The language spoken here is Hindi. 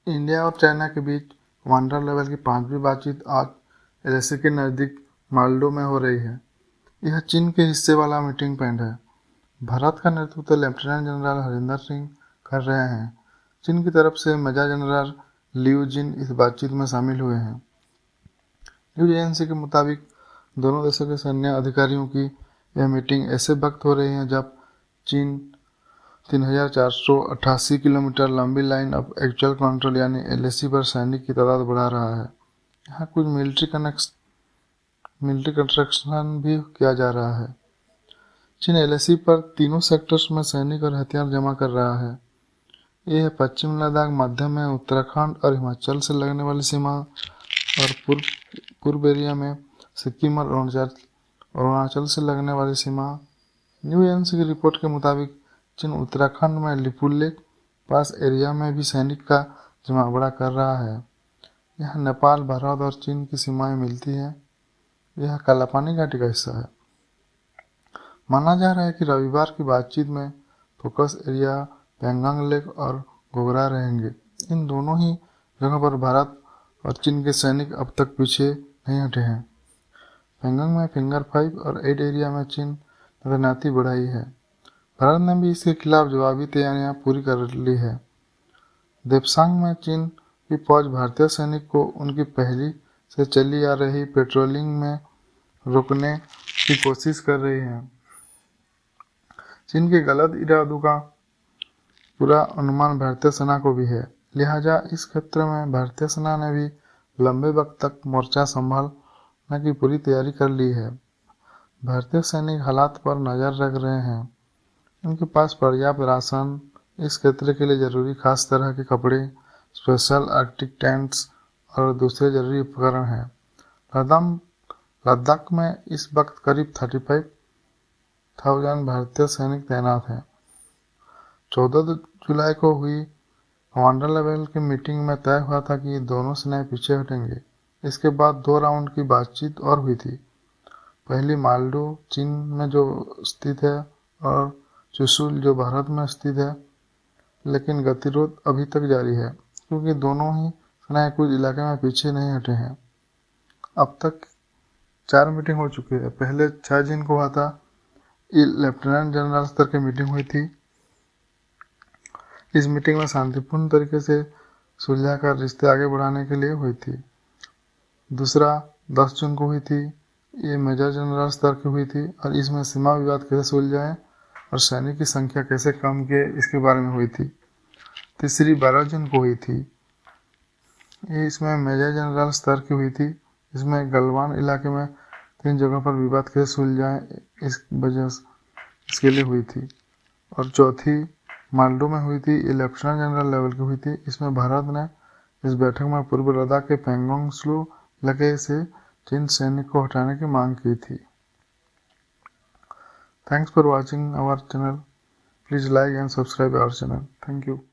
इंडिया और चाइना के बीच कमांडर लेवल की 5वीं बातचीत आज एलएसी के नज़दीक मालडो में हो रही है। यह चीन के हिस्से वाला मीटिंग पॉइंट है। भारत का नेतृत्व लेफ्टिनेंट जनरल हरिंदर सिंह कर रहे हैं। चीन की तरफ से मेजर जनरल लिू जिन इस बातचीत में शामिल हुए हैं। न्यूज एजेंसी के मुताबिक दोनों देशों के सैन्य अधिकारियों की यह मीटिंग ऐसे वक्त हो रही है जब चीन 3,488 किलोमीटर लंबी लाइन ऑफ एक्चुअल कंट्रोल यानी एलएसी पर सैनिक की तादाद बढ़ा रहा है। यहाँ कुछ मिलिट्री कंस्ट्रक्शन भी किया जा रहा है। चीन एलएसी पर तीनों सेक्टर्स में सैनिक और हथियार जमा कर रहा है। यह पश्चिम लद्दाख, मध्य में उत्तराखंड और हिमाचल से लगने वाली सीमा और पूर्व एरिया में सिक्किम और अरुणाचल से लगने वाली सीमा। न्यूज एजेंसी की रिपोर्ट के मुताबिक चीन उत्तराखंड में लिपुलेख पास एरिया में भी सैनिक का जमावड़ा कर रहा है। यहाँ नेपाल, भारत और चीन की सीमाएं मिलती हैं। यह कालापानी घाटी का हिस्सा है। माना जा रहा है कि रविवार की बातचीत में फोकस एरिया पेंगोंग लेक और गोगरा रहेंगे। इन दोनों ही जगहों पर भारत और चीन के सैनिक अब तक पीछे नहीं हटे हैं। पेंगोंग में फिंगर 5 और 8 एरिया में चीन तैनाती बढ़ाई है। भारत ने भी इसके खिलाफ जवाबी तैयारियां पूरी कर ली है। देप्सांग में चीन की फौज भारतीय सैनिक को उनकी पहले से चली आ रही पेट्रोलिंग में रोकने की कोशिश कर रही है। चीन के गलत इरादों का पूरा अनुमान भारतीय सेना को भी है। लिहाजा इस क्षेत्र में भारतीय सेना ने भी लंबे वक्त तक मोर्चा संभालने की पूरी तैयारी कर ली है। भारतीय सैनिक हालात पर नजर रख रहे हैं। उनके पास पर्याप्त राशन, इस क्षेत्र के लिए जरूरी खास तरह के कपड़े, स्पेशल आर्कटिक टेंट्स और दूसरे जरूरी उपकरण हैं। लद्दाख में इस वक्त करीब 35,000 भारतीय सैनिक तैनात हैं। 14 जुलाई को हुई कमांडर लेवल की मीटिंग में तय हुआ था कि दोनों सेनाएं पीछे हटेंगे। इसके बाद 2 राउंड की बातचीत और हुई थी। पहली मालडो चीन में जो स्थित है और चुशुल जो भारत में स्थित है, लेकिन गतिरोध अभी तक जारी है क्योंकि दोनों ही सेनाएं कुछ इलाके में पीछे नहीं हटे हैं। अब तक 4 मीटिंग हो चुकी है। पहले 6 जून को हुआ था, लेफ्टिनेंट जनरल स्तर की मीटिंग हुई थी। इस मीटिंग में शांतिपूर्ण तरीके से सुलझाकर रिश्ते आगे बढ़ाने के लिए हुई थी। दूसरा 10 जून को हुई थी। ये मेजर जनरल स्तर की हुई थी और इसमें सीमा विवाद कैसे सुलझाएं और सैनिक की संख्या कैसे कम किए इसके बारे में हुई थी। तीसरी 12 जून को हुई थी। इसमें मेजर जनरल स्तर की हुई थी। इसमें गलवान इलाके में 3 जगहों पर विवाद कैसे सुलझाएं इसके लिए हुई थी। और चौथी मालडो में हुई थी। ये लेफ्टिनेंट जनरल लेवल की हुई थी। इसमें भारत ने इस बैठक में पूर्व लद्दाख के पेंगोंग स्लो इलाके से चीन सैनिक को हटाने की मांग की थी। Thanks for watching our channel. Please like and subscribe our channel. Thank you.